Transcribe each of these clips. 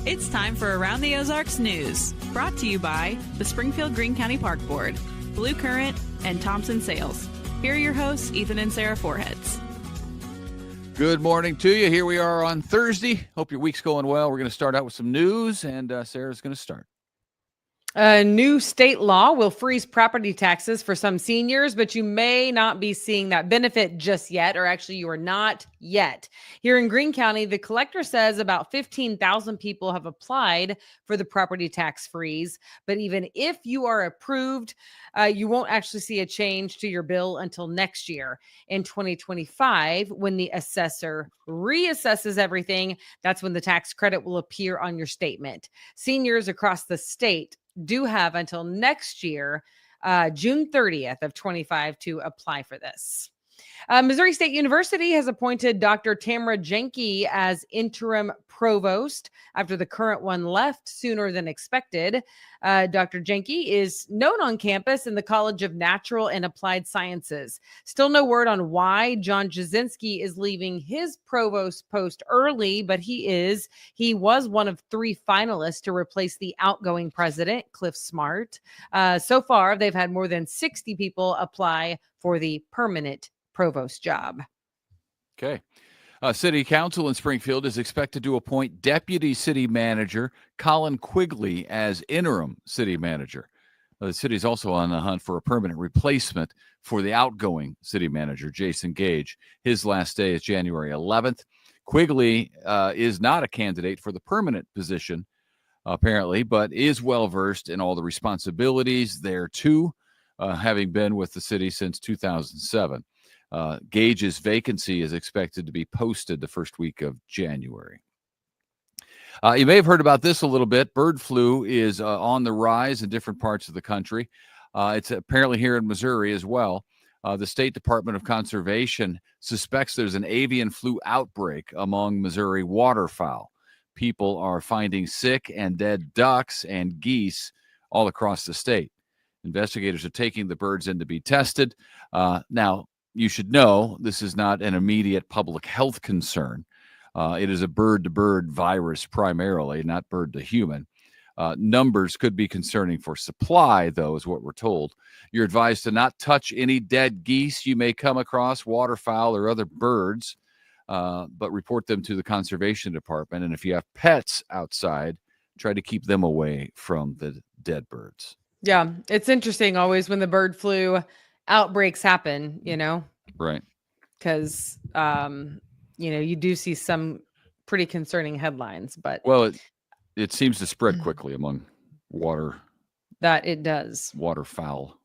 It's time for Around the Ozarks News, brought to you by the Springfield-Greene County Park Board, Blue Current, and Thompson Sales. Here are your hosts, Ethan and Sarah Foreheads. Good morning to you. Here we are on Thursday. Hope your week's going well. We're going to start out with some news, and Sarah's going to start. A new state law will freeze property taxes for some seniors, but you may not be seeing that benefit just yet, or actually you are not yet. Here in Greene County, the collector says about 15,000 people have applied for the property tax freeze, but even if you are approved, you won't actually see a change to your bill until next year. In 2025, when the assessor reassesses everything, that's when the tax credit will appear on your statement. Seniors across the state do have until next year, June 30th of 25 to apply for this. Missouri State University has appointed Dr. Tamara Jenke as interim provost after the current one left sooner than expected. Dr. Jenke is known on campus in the College of Natural and Applied Sciences. Still no word on why John Jasinski is leaving his provost post early, but he was one of 3 finalists to replace the outgoing president, Cliff Smart. So far, they've had more than 60 people apply for the permanent provost job. Okay. City Council in Springfield is expected to appoint Deputy City Manager Colin Quigley as interim city manager. The city is also on the hunt for a permanent replacement for the outgoing city manager, Jason Gage. His last day is January 11th. Quigley is not a candidate for the permanent position, apparently, but is well-versed in all the responsibilities there, too, having been with the city since 2007. Gage's vacancy is expected to be posted the first week of January. You may have heard about this a little bit. Bird flu is on the rise in different parts of the country. It's apparently here in Missouri as well. The State Department of Conservation suspects there's an avian flu outbreak among Missouri waterfowl. People are finding sick and dead ducks and geese all across the state. Investigators are taking the birds in to be tested. Now, you should know this is not an immediate public health concern. It is a bird-to-bird virus primarily, not bird-to-human. Numbers could be concerning for supply, though, is what we're told. You're advised to not touch any dead geese you may come across, waterfowl, or other birds, but report them to the Conservation Department. And if you have pets outside, try to keep them away from the dead birds. Yeah, it's interesting always when the bird flu outbreaks happen, Right. Because, you do see some pretty concerning headlines, but. Well, it seems to spread quickly among that it does. Waterfowl.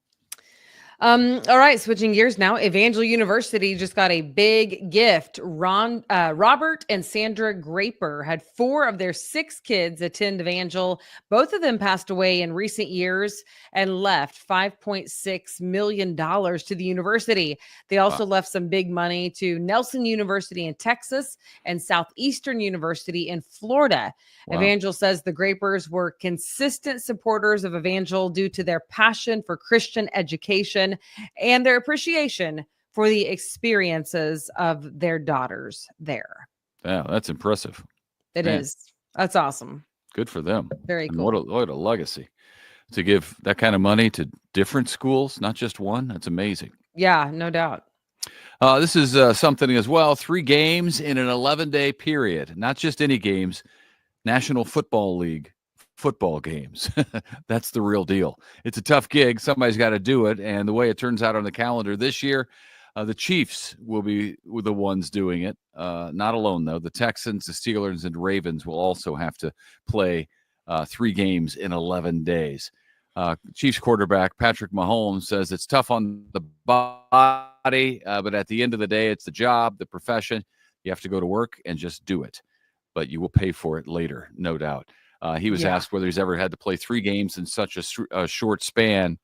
All right, switching gears now. Evangel University just got a big gift. Robert and Sandra Graper had 4 of their 6 kids attend Evangel. Both of them passed away in recent years and left $5.6 million to the university. They also left some big money to Nelson University in Texas and Southeastern University in Florida. Wow. Evangel says the Grapers were consistent supporters of Evangel due to their passion for Christian education and their appreciation for the experiences of their daughters there. Yeah, that's impressive. It is. That's awesome. Good for them. Very cool. What a legacy to give that kind of money to different schools, not just one. That's amazing. Yeah, no doubt. This is something as well. 3 games in an 11-day period, not just any games, National Football League football games. That's the real deal. It's a tough gig. Somebody's got to do it. And the way it turns out on the calendar this year, the Chiefs will be the ones doing it. Not alone, though. The Texans, the Steelers, and Ravens will also have to play 3 games in 11 days. Chiefs quarterback Patrick Mahomes says it's tough on the body, but at the end of the day, it's the job, the profession. You have to go to work and just do it. But you will pay for it later, no doubt. He was asked whether he's ever had to play 3 games in such a short span,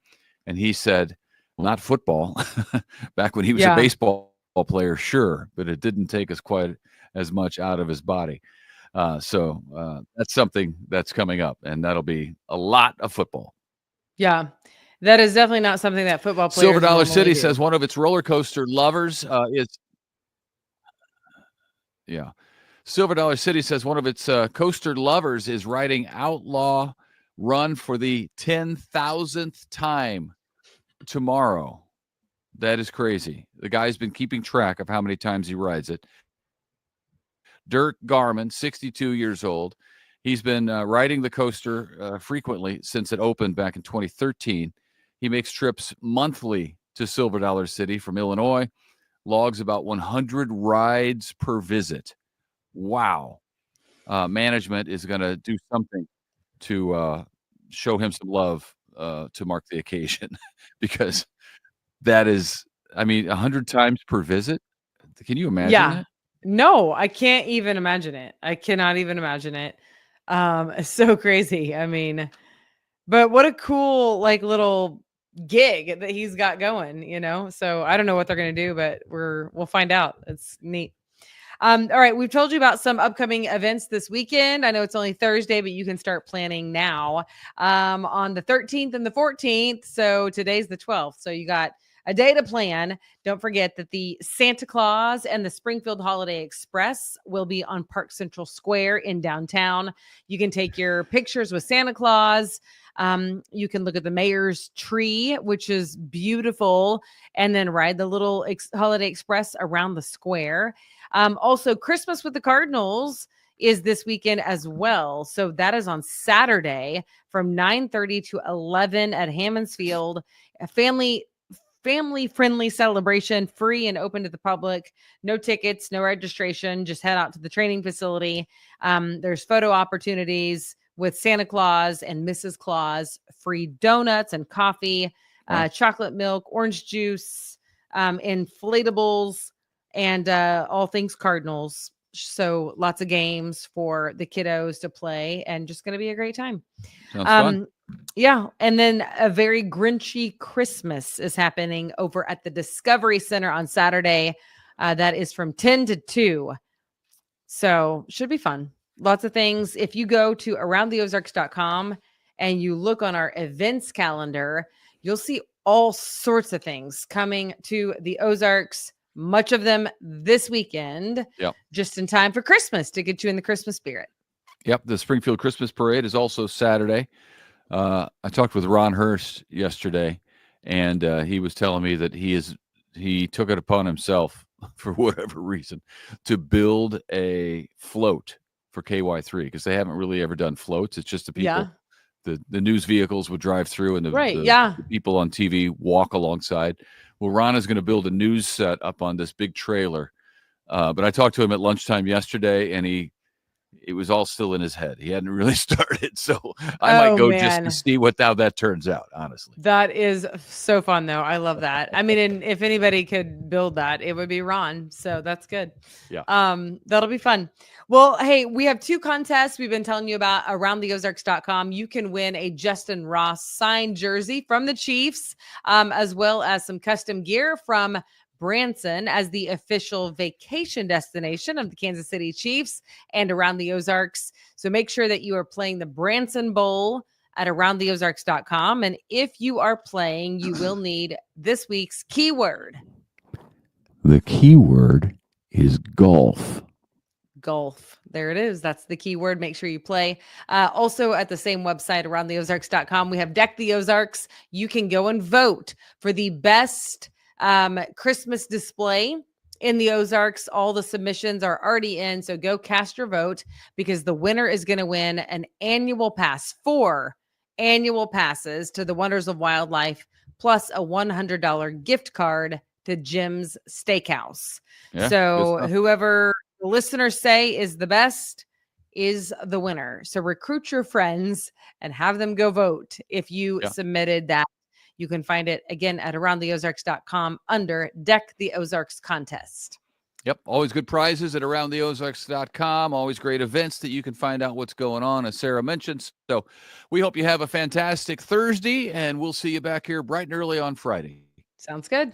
and he said, well, not football. Back when he was a baseball player, sure, but it didn't take us quite as much out of his body. So that's something that's coming up, and that'll be a lot of football. Yeah, that is definitely not something that football players Silver Dollar City do. says one of its roller coaster lovers is Silver Dollar City says one of its coaster lovers is riding Outlaw Run for the 10,000th time tomorrow. That is crazy. The guy's been keeping track of how many times he rides it. Dirk Garman, 62 years old. He's been riding the coaster frequently since it opened back in 2013. He makes trips monthly to Silver Dollar City from Illinois, logs about 100 rides per visit. Wow. Management is going to do something to show him some love to mark the occasion because that is, 100 times per visit. Can you imagine that? No, I can't even imagine it. I cannot even imagine it. It's so crazy. But what a cool little gig that he's got going, So I don't know what they're going to do, but we'll find out. It's neat. All right, we've told you about some upcoming events this weekend. I know it's only Thursday, but you can start planning now on the 13th and the 14th. So today's the 12th. So you got a day to plan. Don't forget that the Santa Claus and the Springfield Holiday Express will be on Park Central Square in downtown. You can take your pictures with Santa Claus. You can look at the mayor's tree, which is beautiful, and then ride the little Holiday Express around the square. Also, Christmas with the Cardinals is this weekend as well. So that is on Saturday from 9:30 to 11 at Hammonds Field. A family-friendly celebration, free and open to the public. No tickets, no registration. Just head out to the training facility. There's photo opportunities with Santa Claus and Mrs. Claus, free donuts and coffee, chocolate milk, orange juice, inflatables, and all things Cardinals. So lots of games for the kiddos to play, and just going to be a great time. Sounds fun. Yeah. And then a very Grinchy Christmas is happening over at the Discovery Center on Saturday. That is from 10 to 2. So should be fun. Lots of things. If you go to aroundtheozarks.com and you look on our events calendar, you'll see all sorts of things coming to the Ozarks, much of them this weekend, just in time for Christmas to get you in the Christmas spirit. Yep. The Springfield Christmas Parade is also Saturday. I talked with Ron Hurst yesterday, and he was telling me that he took it upon himself for whatever reason to build a float for KY3 because they haven't really ever done floats. It's just the people, the news vehicles would drive through and the people on TV walk alongside. Well, Ron is going to build a news set up on this big trailer. But I talked to him at lunchtime yesterday, and it was all still in his head. He hadn't really started. So I might go just to see how that turns out, honestly. That is so fun, though. I love that. And if anybody could build that, it would be Ron. So that's good. Yeah. That'll be fun. Well, hey, we have 2 contests we've been telling you about aroundtheozarks.com. You can win a Justin Ross signed jersey from the Chiefs, as well as some custom gear from Branson as the official vacation destination of the Kansas City Chiefs and Around the Ozarks. So make sure that you are playing the Branson Bowl at aroundtheozarks.com. And if you are playing, you will need this week's keyword. The keyword is golf. Golf. There it is. That's the keyword. Make sure you play. Also at the same website, aroundtheozarks.com, we have Deck the Ozarks. You can go and vote for the best Christmas display in the Ozarks. All the submissions are already in, so go cast your vote because the winner is going to win an annual pass, 4 annual passes to the Wonders of Wildlife, plus a $100 gift card to Jim's Steakhouse. So whoever the listeners say is the best is the winner. So recruit your friends and have them go vote if you submitted that. You can find it again at aroundtheozarks.com under Deck the Ozarks contest. Yep. Always good prizes at aroundtheozarks.com. Always great events that you can find out what's going on, as Sarah mentioned. So we hope you have a fantastic Thursday, and we'll see you back here bright and early on Friday. Sounds good.